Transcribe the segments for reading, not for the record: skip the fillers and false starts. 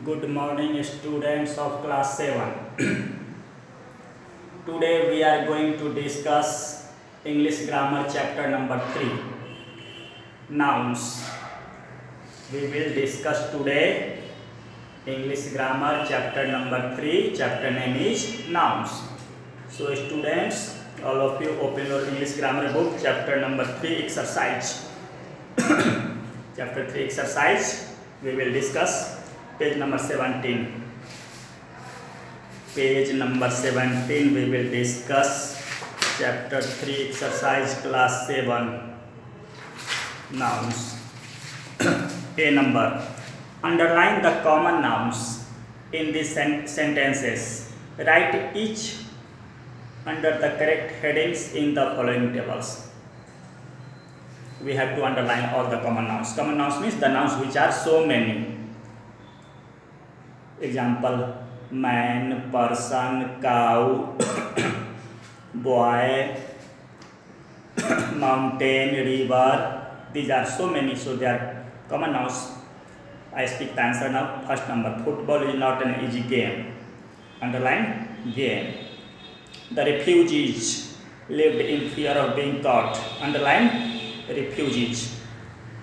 Good morning, students of class 7. Today we are going to discuss English grammar chapter number 3, nouns. We will discuss today English grammar chapter number 3. Chapter name is nouns. So students, all of you open your English grammar book, chapter number 3 exercise. Chapter 3 exercise we will discuss page number 17. Page number 17 we will discuss chapter 3 exercise class 7 nouns. A number. Underline the common nouns in these sentences. Write each under the correct headings in the following tables. We have to underline all the common nouns. Common nouns means the nouns which are so many. Example: man, person, cow, boy, mountain, river. These are so many, so they are common nouns. I speak the answer now. First number: football is not an easy game. Underline game. The refugees lived in fear of being caught. Underline refugees.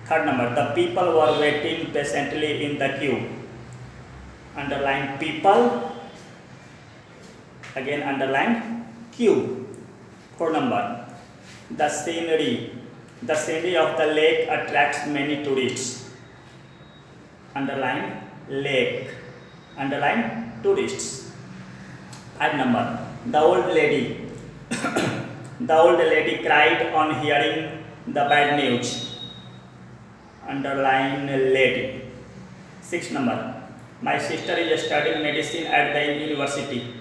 Third number: the people were waiting patiently in the queue. Underline people. Again underline queue. Fourth number: the scenery of the lake attracts many tourists. Underline lake. Underline tourists. Five number: the old lady the old lady cried on hearing the bad news. Underline lady. Six number: my sister is studying medicine at the university.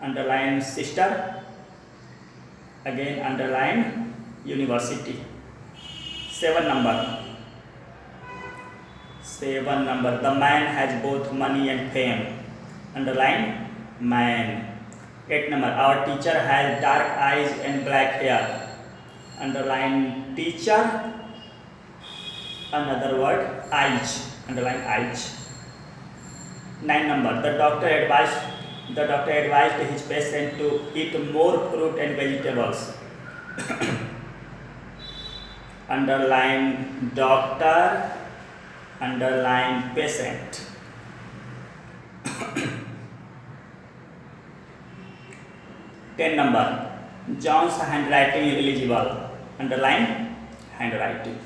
Underline sister. Again underline university. Seven number: the man has both money and fame. Underline man. Eight number: our teacher has dark eyes and black hair. Underline teacher. Another word eyes. Underline eyes. Nine number: the doctor advised his patient to eat more fruit and vegetables. Underline doctor. Underline patient. 10 number: John's handwriting is illegible. Underline handwriting.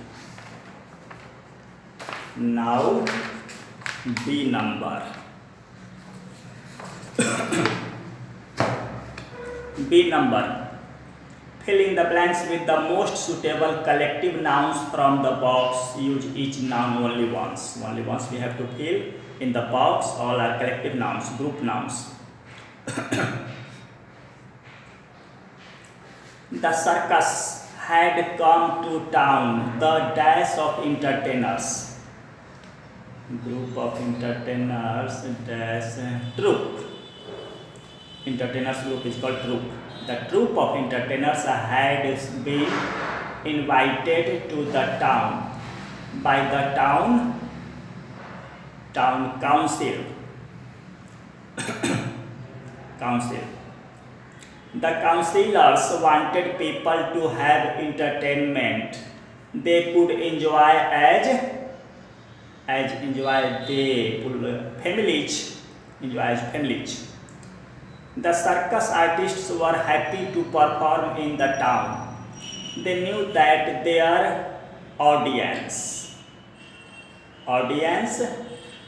Now B number. B number: fill in the blanks with the most suitable collective nouns from the box. Use each noun only once. Only once we have to fill in the box. All are collective nouns, group nouns. The circus had come to town. The dash of entertainers. Group of entertainers, dash, troupe. Entertainers group is called troupe. The troupe of entertainers had been invited to the town by the town council. The councillors wanted people to have entertainment they could enjoy families. The circus artists were happy to perform in the town. They knew that their audience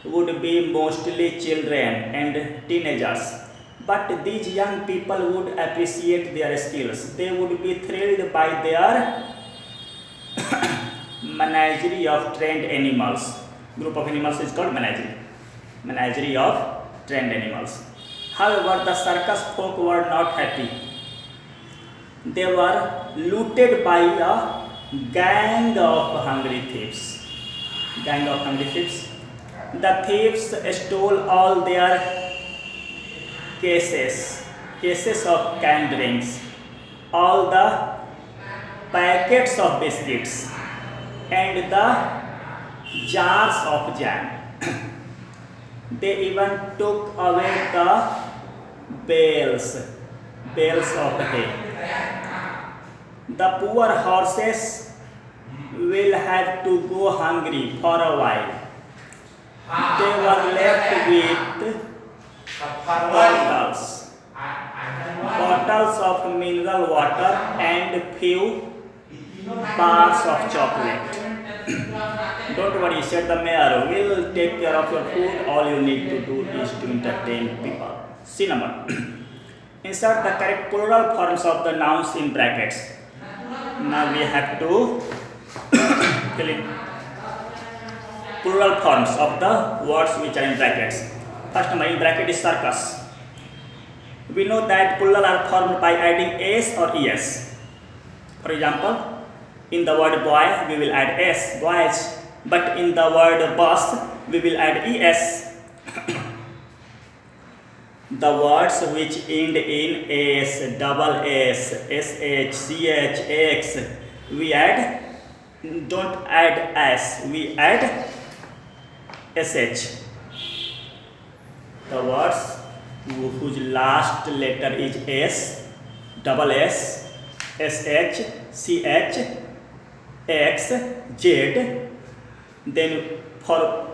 would be mostly children and teenagers, but these young people would appreciate their skills. They would be thrilled by their menagerie of trained animals. Group of animals is called menagerie. Menagerie of trained animals. However, the circus folk were not happy. They were looted by a gang of hungry thieves. The thieves stole all their cases of canned drinks, all the packets of biscuits, and the jars of jam. They even took away the bales of hay. The poor horses will have to go hungry for a while. They were left with bottles of mineral water and few bars of chocolate. Don't worry, said the mayor, we'll take care of your food. All you need to do is to entertain people. C number. Insert the correct plural forms of the nouns in brackets. Now we have to fill in plural forms of the words which are in brackets. First number in bracket is circus. We know that plural are formed by adding s or es. For example, in the word boy we will add s, boys, but in the word bus we will add es. The words which end in s, double s, sh, ch, x, we don't add s, we add sh. The words whose last letter is s, double s, sh, ch, x, z, then for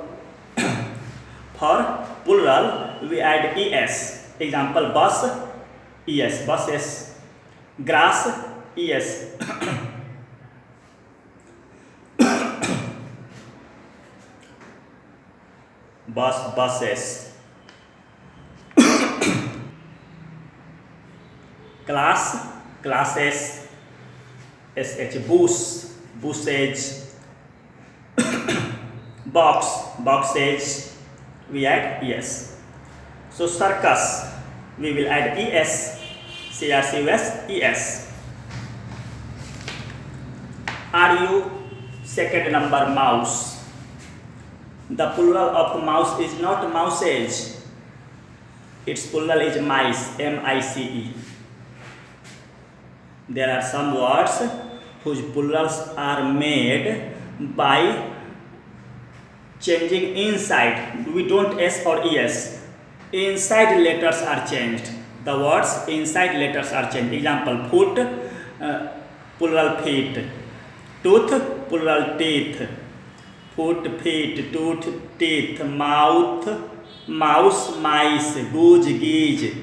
plural we add es. Example, bus, es, buses. Grass, es. buses. Class, classes. sh, bus, buses. Box, boxes, we add es. So circus, we will add es, crcus, es. Are you? Second number, mouse. The plural of mouse is not mouses. Its plural is mice, mice. There are some words whose plurals are made by changing inside. We don't s or es. Inside letters are changed. The words inside letters are changed. Example, foot, plural feet. Tooth, plural teeth. Foot, feet, tooth, teeth. Mouth, mouse, mice. Goose, geese.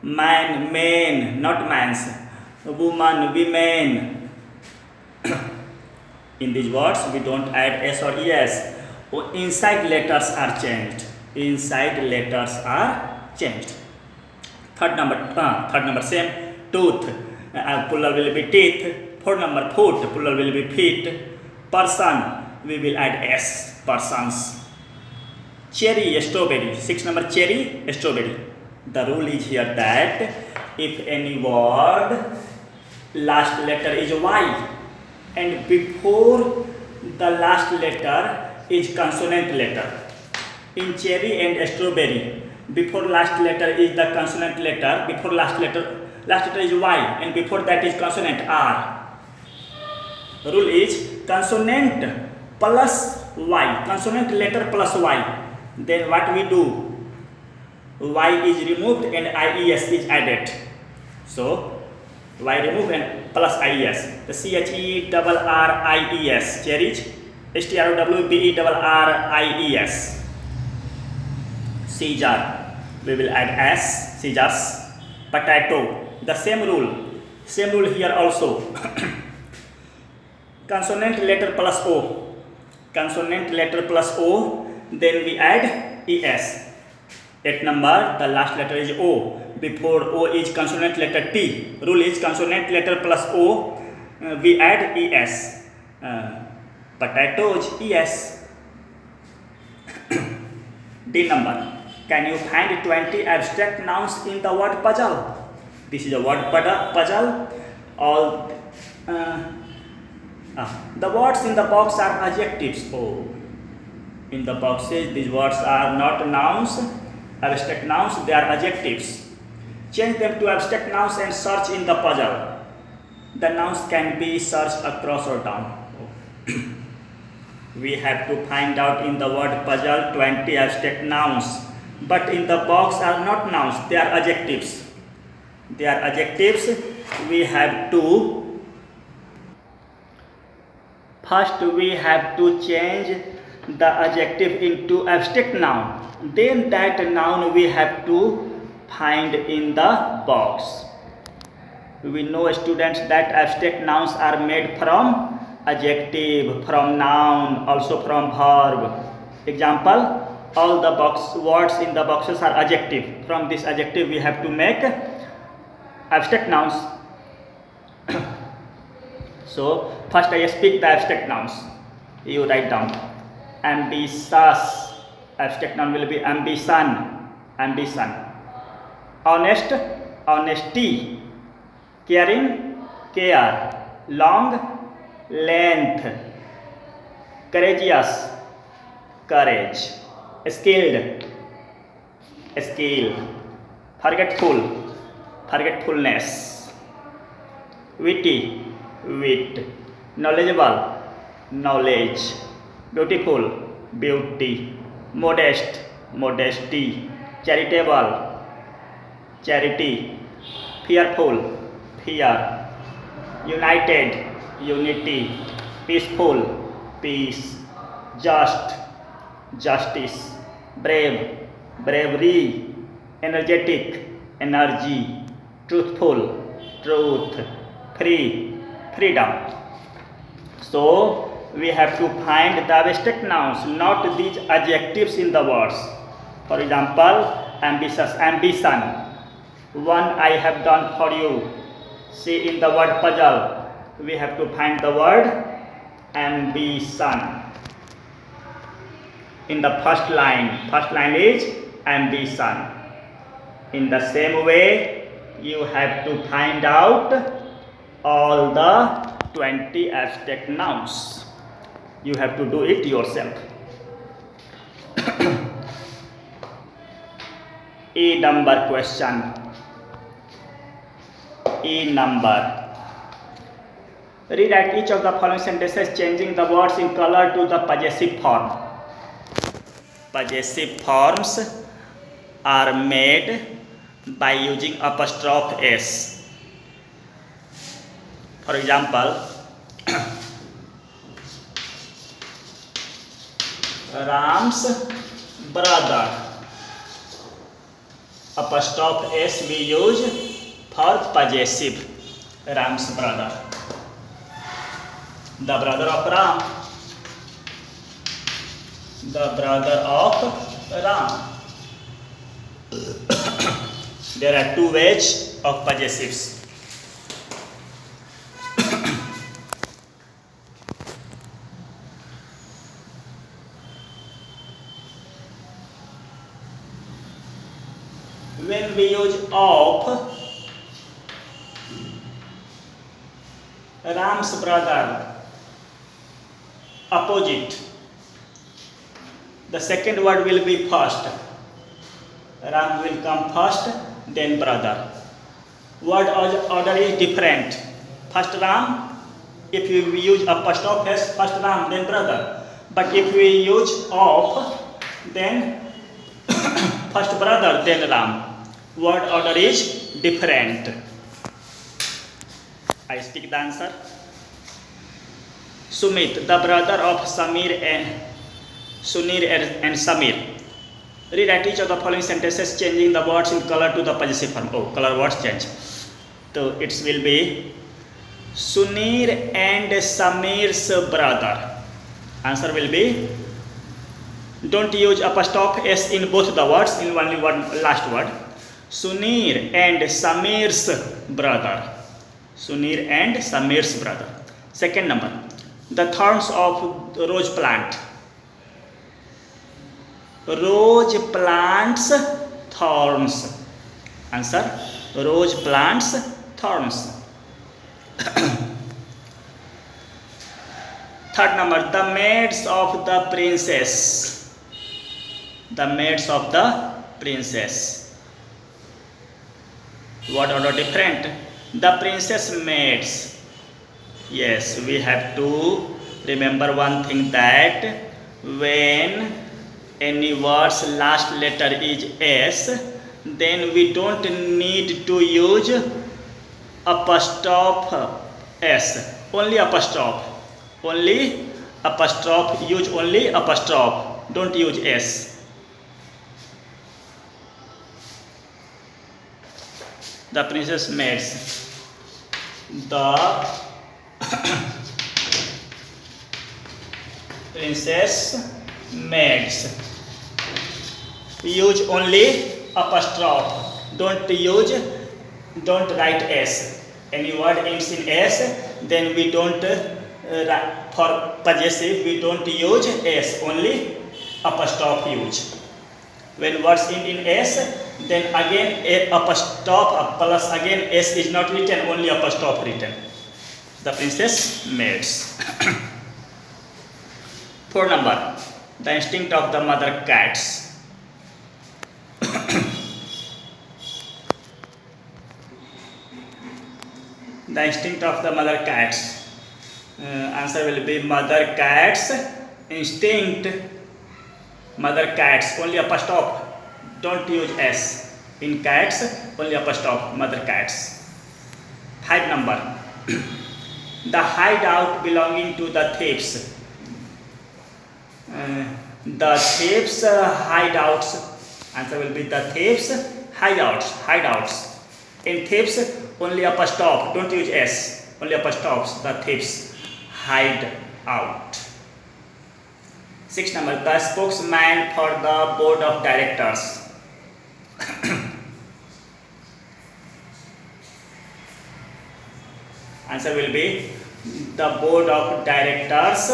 Man, men, not mans. Woman, women. In these words, we don't add s or es. Inside letters are changed. Inside letters are changed. Third number same. Tooth, plural will be teeth. Fourth number, foot, plural will be feet. Person, we will add s, persons. Cherry, strawberry. Sixth number, cherry, strawberry. The rule is here that if any word last letter is y and before the last letter is consonant letter. In cherry and strawberry, before last letter is the consonant letter, before last letter is y and before that is consonant r. Rule is consonant plus y, consonant letter plus y. Then what we do? Y is removed and ies is added. So y removed and plus ies. The CHE double RIES, cherries. STROWBE Caesar, we will add s, Caesars. Potato, the same rule here also. Consonant letter plus o, then we add es. 8 number, the last letter is o. Before o is consonant letter t. Rule is consonant letter plus o, we add es. Potatoes, es. D number. Can you find 20 abstract nouns in the word puzzle? This is a word puzzle. All the words in the box are adjectives. Oh, in the boxes these words are not nouns, abstract nouns, they are adjectives. Change them to abstract nouns and search in the puzzle. The nouns can be searched across or down. We have to find out in the word puzzle 20 abstract nouns. But in the box are not nouns, they are adjectives. They are adjectives. We have to first change the adjective into abstract noun. Then that noun we have to find in the box. We know, students, that abstract nouns are made from adjective, from noun, also from verb. Example, all the words in the boxes are adjective. From this adjective we have to make abstract nouns. So first I speak the abstract nouns. You write down. Ambitious. Abstract noun will be ambition. Ambition. Honest. Honesty. Caring. Care. Long. Length. Courageous. Courage. Skilled. Skill. Forgetful. Forgetfulness. Witty. Wit. Knowledgeable. Knowledge. Beautiful. Beauty. Modest. Modesty. Charitable. Charity. Fearful. Fear. United. Unity. Peaceful. Peace. Just. Justice. Brave. Bravery. Energetic. Energy. Truthful. Truth. Free. Freedom. So we have to find the abstract nouns, not these adjectives in the words. For example, ambitious. Ambition. One I have done for you. See, in the word puzzle, we have to find the word ambition. In the first line is ambition. In the same way, you have to find out all the 20 abstract nouns. You have to do it yourself. E number question. E number. Rewrite each of the following sentences changing the words in color to the possessive form. Possessive forms are made by using apostrophe s. For example, Ram's brother. Apostrophe s we use for possessive. Ram's brother. The brother of Ram. The brother of Ram. There are two ways of possessives. When we use of, Ram's brother, opposite. The second word will be first. Ram will come first, then brother. Word order is different. First Ram, if we use apostrophe s, first Ram, then brother. But if we use of, then first brother, then Ram. Word order is different. I speak the answer. Sumit, the brother of Sunir and Samir. Rewrite each of the following sentences changing the words in color to the possessive form. Oh, color words change. So it will be Sunir and Samir's brother. Answer will be, don't use apostrophe s in both the words, in only one last word. Sunir and Samir's brother. Sunir and Samir's brother. Second number, the thorns of rose plant. Rose plants thorns. Answer, rose plants thorns. Third number, the maids of the princess. The maids of the princess. What order different? The princess maids. Yes, we have to remember one thing, that when any word's last letter is S, then we don't need to use apostrophe S, only apostrophe, use only apostrophe, don't use S. The princess maids, the princess maids, use only apostrophe, don't write S. Any word ends in S, then we don't for possessive we don't use S, only apostrophe use. When words end in S, then again a apostrophe plus again S is not written, only apostrophe written. The princess maids. 4 number, the instinct of the mother cats. The instinct of the mother cats. Answer will be mother cats instinct. Mother cats, only apostrophe, don't use S. In cats, only apostrophe, mother cats. 5 number, the hideout belonging to the thieves. The thieves hideouts. Answer will be the thieves hideouts. In thieves, only apostrophe, don't use S, only apostrophes, the thieves hide out. 6 number, the spokesman for the board of directors. Answer will be the board of directors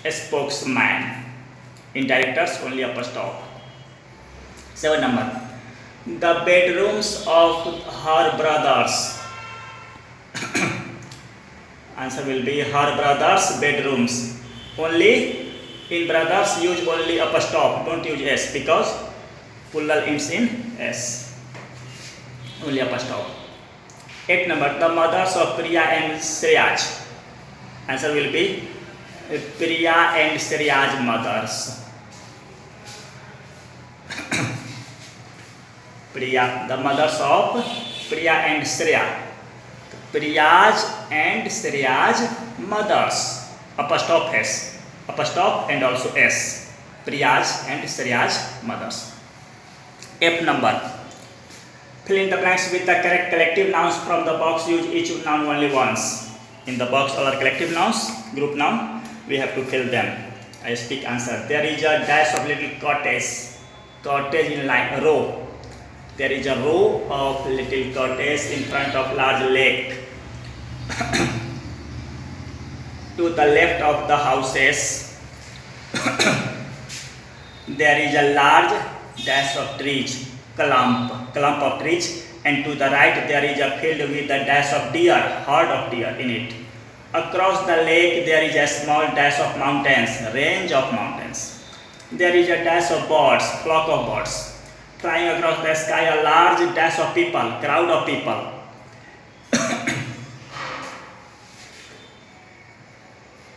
spokesman. In directors, only apostrophe. 7 number, the bedrooms of her brothers. Answer will be her brothers' bedrooms. Only in brothers use only apostrophe, don't use S, because plural ends in S. Only apostrophe. 8 number, the mothers of Priya and Shreyaj. Answer will be Priya and Shreyaj mothers. Priya, the mothers of Priya and Shreya. Priyaj and Shreyaj mothers. Apostrophe S. Apostrophe and also S. Priyaj and Shreyaj mothers. 8 number, fill in the blanks with the correct collective nouns from the box. Use each noun only once. In the box all are collective nouns, group noun, we have to fill them. I speak answer. There is a dash of little cottage. Cottage in line, row. There is a row of little cottage in front of large lake. To the left of the houses, there is a large dash of trees, clump of trees, and to the right there is a field with a dash of deer, herd of deer in it. Across the lake there is a small dash of mountains, range of mountains. There is a dash of birds, flock of birds. Flying across the sky, a large dash of people, crowd of people.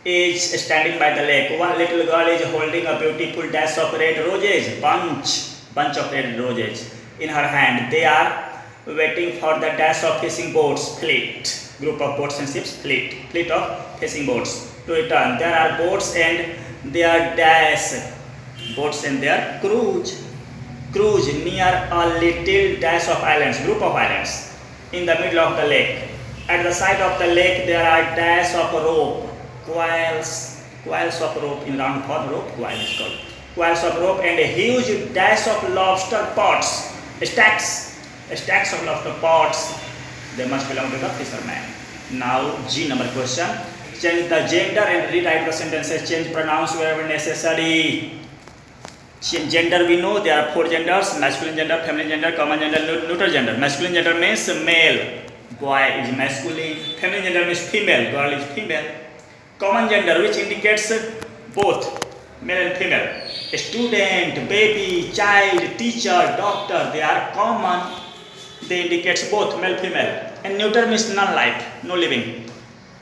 Is standing by the lake. One little girl is holding a beautiful dash of red roses, bunch of red roses in her hand. They are waiting for the dash of fishing boats, fleet, group of boats and ships, fleet of fishing boats to return. There are boats and their dash, boats and their cruise near a little dash of islands, group of islands in the middle of the lake. At the side of the lake there are dash of rope, coils of rope, in round form rope, coil is called. Coils of rope and a huge dash of lobster pots, stacks of lobster pots. They must belong to the fisherman. Now G number question. Change the gender and rewrite the sentences. Change pronouns wherever necessary. Gender, we know there are 4 genders: masculine gender, feminine gender, common gender, neutral gender. Masculine gender means male, boy is masculine. Feminine gender means female, girl is female. Common gender, which indicates both male and female. Student, baby, child, teacher, doctor, they are common. They indicate both male, female. And neuter means non-life, no living.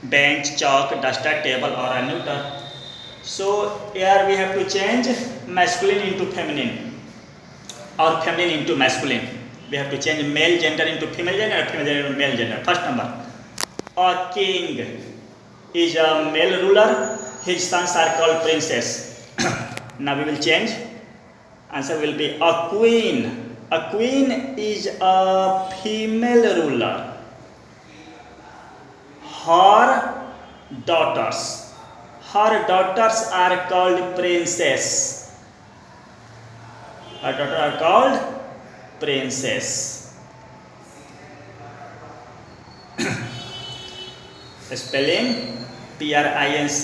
bench, chalk, duster, table, or a neuter. So here we have to change masculine into feminine or feminine into masculine. We have to change male gender into female gender or female gender into male gender. First number, a king is a male ruler. His sons are called princes. Now we will change. Answer will be a queen. A queen is a female ruler. Her daughters are called princess. Her daughters are called princess. Spelling Princes.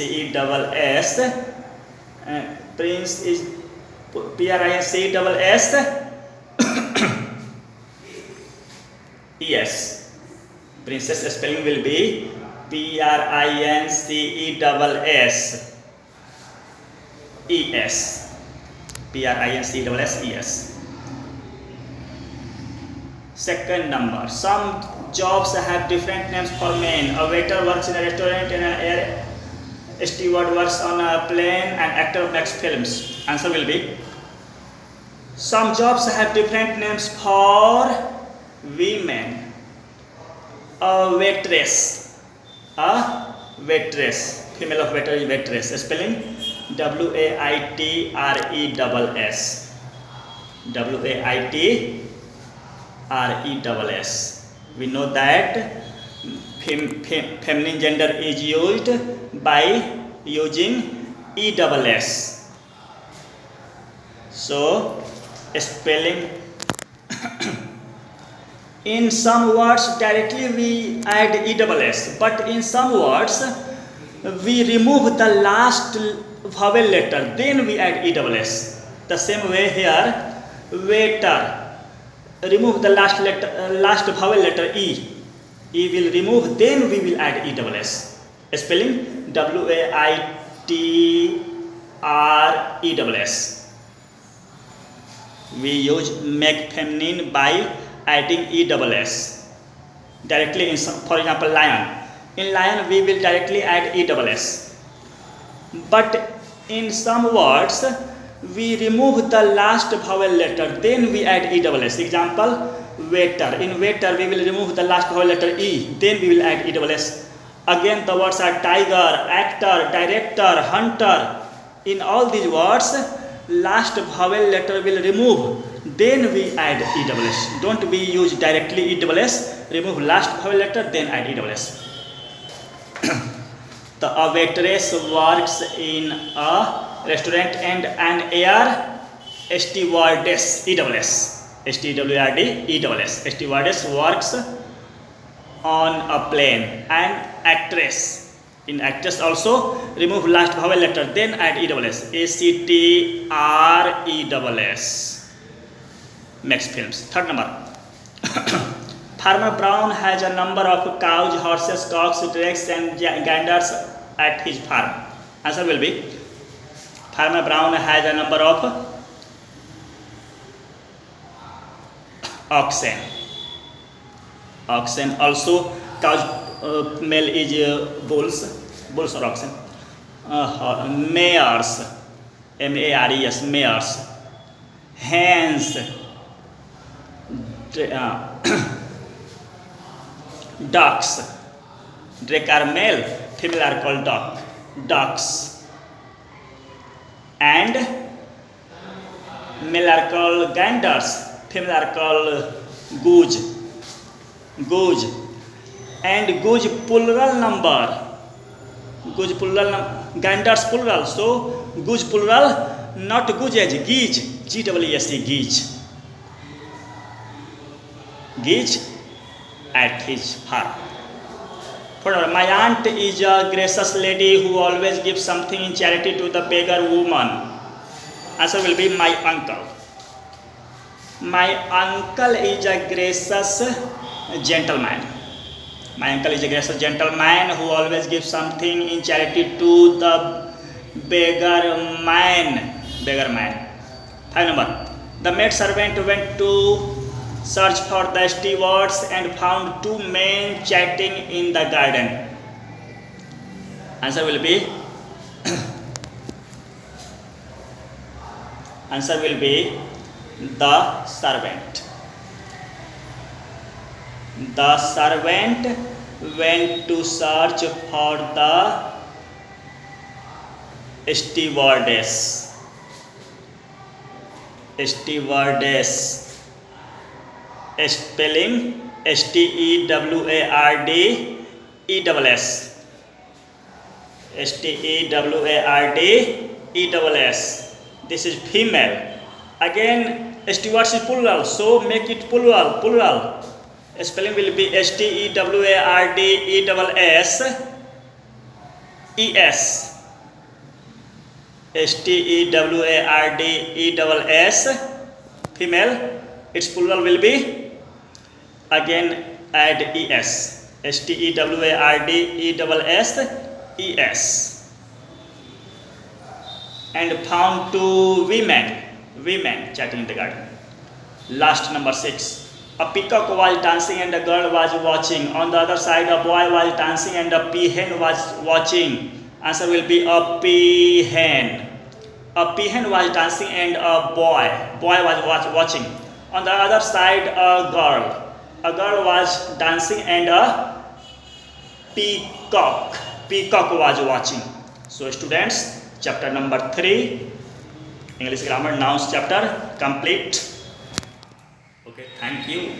Prince is Princes. Yes. Princess spelling will be Princes. Es. Princes. Second number. Some jobs have different names for men. A waiter works in a restaurant and an air steward works on a plane and actor makes films. Answer will be, some jobs have different names for women. A waitress. Female of waiter is waitress. Spelling Waitress. Waitress. We know that feminine gender is used by using ESS. So, spelling in some words directly we add ESS, but in some words we remove the last vowel letter, then we add ESS. The same way here, waiter. Remove the last vowel letter E. E will remove, then we will add ESS. Spelling Waitress. We make feminine by adding ESS. Directly in some, for example, lion. In lion we will directly add ESS. But in some words we remove the last vowel letter, then we add ESS. Example, waiter. In waiter we will remove the last vowel letter E, then we will add ESS. Again the words are tiger, actor, director, hunter. In all these words, last vowel letter will remove, then we add ESS. Don't we use directly ESS, remove last vowel letter, then add ESS. A waitress works in a restaurant and an air stewardess. Stewardess works on a plane. And actress. In actress also remove last vowel letter, then add ESS. ACTRESS. Makes films. Third number. Farmer Brown has a number of cows, horses, cocks, ducks, and ganders at his farm. Answer will be, Farmer Brown has a number of oxen. Also, cows, male is bulls or oxen. Mares, MARES, mares. Hens, ducks. Drake are male, female are called ducks. And male are called ganders, female are called goose. And goose plural number. Ganders plural. So goose plural, not goose as geese. Geese. Geese at his farm. My aunt is a gracious lady who always gives something in charity to the beggar woman. Answer will be my uncle. My uncle is a gracious gentleman. My uncle is a gracious gentleman who always gives something in charity to the beggar man. 5 number. The maid servant went to search for the stewards and found two men chatting in the garden. Answer will be answer will be the servant. The servant went to search for the stewardess. Stewardess. Spelling STEWARDESS. STEWARDESS. This is female. Again, stewards is plural, so make it plural. Plural. Spelling will be STEWARDESS. STEWARDESS. Female. Its plural will be, again add ES. STEWARDESS. And found two women chatting in the garden. Last, number 6. A peacock was dancing and a girl was watching. On the other side, a boy was dancing and a peahen was watching. Answer will be a peahen. A peahen was dancing and a boy was watching. On the other side, a girl was dancing and a peacock was watching. So students, chapter number 3, English grammar nouns chapter complete. Okay, thank you.